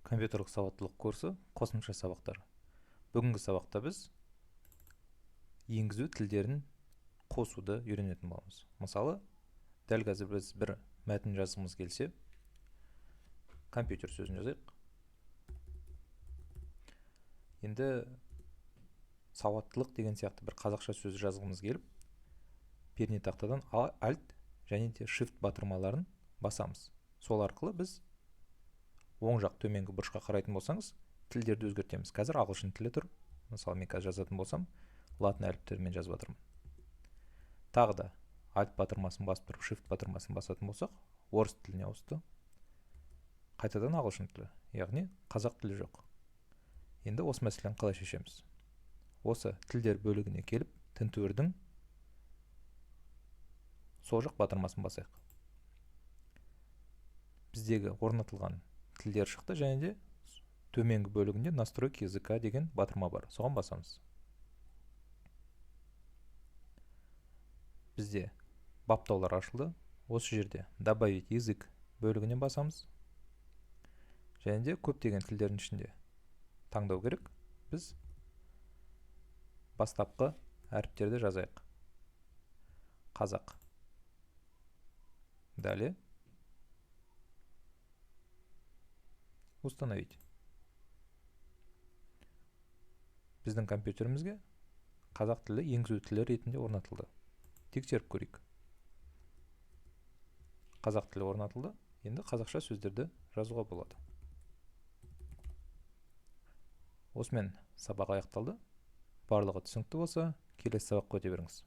Компьютерлік сауаттылық курсы қосымша сабақтар. Бүгінгі сабақта біз енгізу тілдерін қосуды үйренетін боламыз. Мысалы, дәл қазір біз бір мәтін жазғымыз келсе, компьютер сөзін жазайық. Енді сауаттылық деген сияқты бір қазақша сөз жазғымыз келіп, пернетақтадан Alt және де Shift батырмаларын басамыз. Сол арқылы біз оң жақ төменгі бұрышқа қарайтын болсаңыз, тілдерді өзгертеміз. Қазір ағылшын тілі тұр. Мысалы, мен қазір жазатын болсам, латын әріптерімен жазып жатырмын. Тағы да Alt батырмасын басып тұрып, Shift батырмасын басатын болсақ, орыс тіліне ауысты. Қайтадан ағылшын тілі, яғни қазақ тілі жоқ. Енді осы мәселені қалай шешеміз? Осы тілдер бөлігіне келіп, тінтуірдің сол жақ батырмасын басайық. Біздегі орнатылған тілдер шықты, және де төменгі бөлігінде настройки языка деген батырма бар. Соған басамыз. Бізде баптаулар ашылды. Осы жерде добавить язык бөлігіне басамыз. Және де көптеген тілдердің ішінде таңдау керек. Біз бастапқы әріптерді жазайық. Қазақ. Далее. Установить. Біздің компьютерімізге қазақ тілі енгізу тілі ретінде орнатылды. Тексеріп көрейік. Қазақ тілі орнатылды. Енді қазақша сөздерді жазуға болады. Осымен сабақ аяқталды. Барлығы түсінікті болса, келесі сабаққа өте беріңіз.